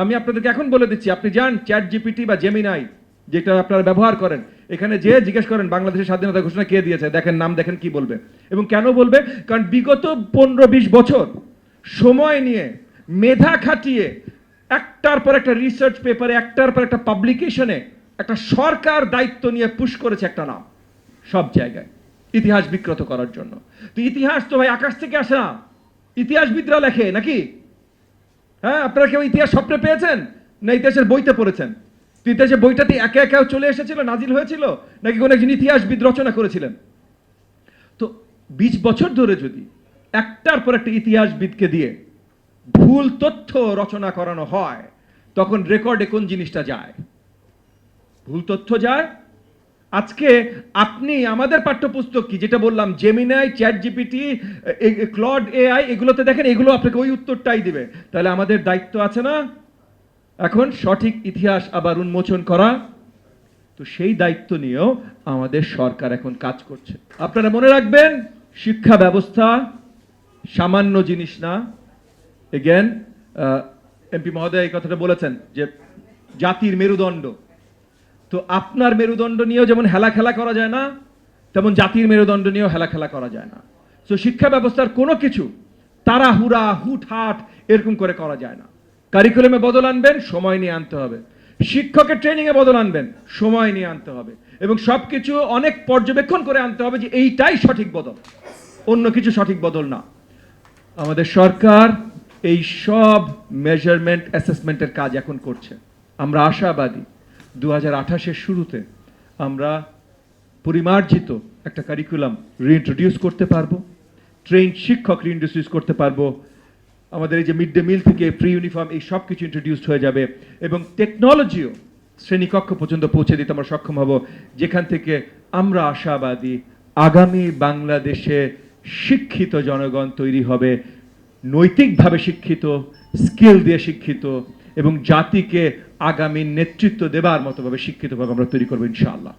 আমি আপনাদেরকে এখন বলে দিচ্ছি, আপনি যান চ্যাট জিপিটি বা জেমিনাই যেটা আপনারা ব্যবহার করেন, এখানে যে জিজ্ঞেস করেন বাংলাদেশের স্বাধীনতা ঘোষণা কে দিয়েছে, দেখেন নাম, দেখেন কি বলবে এবং কেন বলবে। কারণ বিগত 15-20 বছর সময় নিয়ে মেধা খাটিয়ে একটার পর একটা রিসার্চ পেপারে, একটার পর একটা পাবলিকেশনে একটা সরকার দায়িত্ব নিয়ে পুশ করেছে একটা নাম সব জায়গায় ইতিহাস বিকৃত করার জন্য। তো ইতিহাস তো ভাই আকাশ থেকে আসে না, ইতিহাসবিদরা লেখে নাকি? হ্যাঁ, আপনারা কেউ ইতিহাস স্বপ্নে পেয়েছেন না ইতিহাসের বইতে পড়েছেন? তো ইতিহাসের বইটাতে একে একে চলে এসেছিল, নাজিল হয়েছিল, নাকি কোনো একজন ইতিহাসবিদ রচনা করেছিলেন? তো 20 বছর ধরে যদি একটার পর একটা ইতিহাসবিদকে দিয়ে ভুল তথ্য রচনা করানো হয়, তখন রেকর্ডে কোন জিনিসটা যায়? ভুল তথ্য যায়। আজকে আপনি আমাদের পাঠ্যপুস্তক কি যেটা বললাম, Gemini, chat GPT, Claude AI, এগুলোতে দেখেন এগুলো আপনাকে ওই উত্তরটাই দিবে। তাহলে আমাদের দায়িত্ব আছে না এখন সঠিক ইতিহাস আবার উন্মোচন করা? তো সেই দায়িত্ব নিয়েও আমাদের সরকার এখন কাজ করছে। আপনারা মনে রাখবেন, শিক্ষা ব্যবস্থা সামান্য জিনিস না। এগেন এমপি মহোদয় এই কথাটা বলেছেন যে জাতির মেরুদণ্ড। তো আপনার মেরুদণ্ড নিয়েও যেমন হেলা খেলা করা যায় না, তেমন জাতির মেরুদণ্ড নিয়েও হেলা খেলা করা যায় না। তো শিক্ষা ব্যবস্থার কোনো কিছু তাড়াহুড়া হুটহাট এরকম করে করা যায় না। কারিকুলামে বদল আনবেন, সময় নিয়ে আনতে হবে। শিক্ষকের ট্রেনিংয়ে বদল আনবেন, সময় নিয়ে আনতে হবে। এবং সব কিছু অনেক পর্যবেক্ষণ করে আনতে হবে যে এইটাই সঠিক বদল, অন্য কিছু সঠিক বদল না। আমাদের সরকার এই সব মেজারমেন্ট অ্যাসেসমেন্টের কাজ এখন করছে। আমরা আশাবাদী 2028-এর শুরুতে আমরা পরিমার্জিত একটা কারিকুলাম রিইন্ট্রোডিউস করতে পারবো, ট্রেন শিক্ষক রিইন্ট্রোডিউস করতে পারবো। আমাদের এই যে মিড ডে মিল থেকে প্রি ইউনিফর্ম, এই সব কিছু ইন্ট্রোডিউসড হয়ে যাবে এবং টেকনোলজিও শ্রেণীকক্ষ পর্যন্ত পৌঁছে দিতে আমরা সক্ষম হব, যেখান থেকে আমরা আশাবাদী আগামী বাংলাদেশে শিক্ষিত জনগণ তৈরি হবে, নৈতিকভাবে শিক্ষিত, স্কিল দিয়ে শিক্ষিত এবং জাতিকে আগামী নেতৃত্ব দেবার মতোভাবে শিক্ষিতভাবে আমরা তৈরি করবো ইনশাআল্লাহ।